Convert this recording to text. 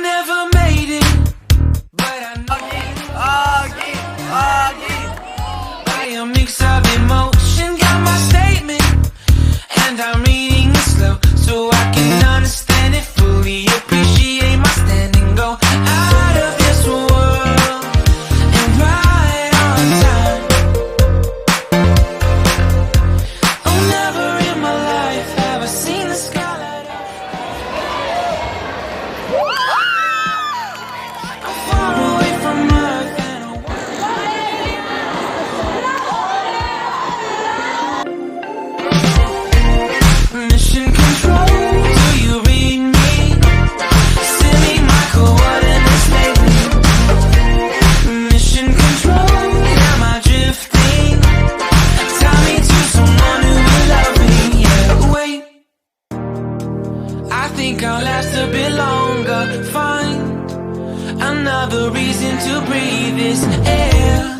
never made it, but I know I am a mix of emotion. Got my statement, and I'm reading it slow so I can understand it fully. Appreciate my standing, go out of this world and right on time. Oh, never in my life have I seen the sky light up. I'm far away from Earth and mission control. Do you read me? Send me my coordinates lately. Mission control. Am I drifting? Tie me to someone who will love me. Yeah, wait. I think I'll last a bit longer. Find another reason to breathe this air.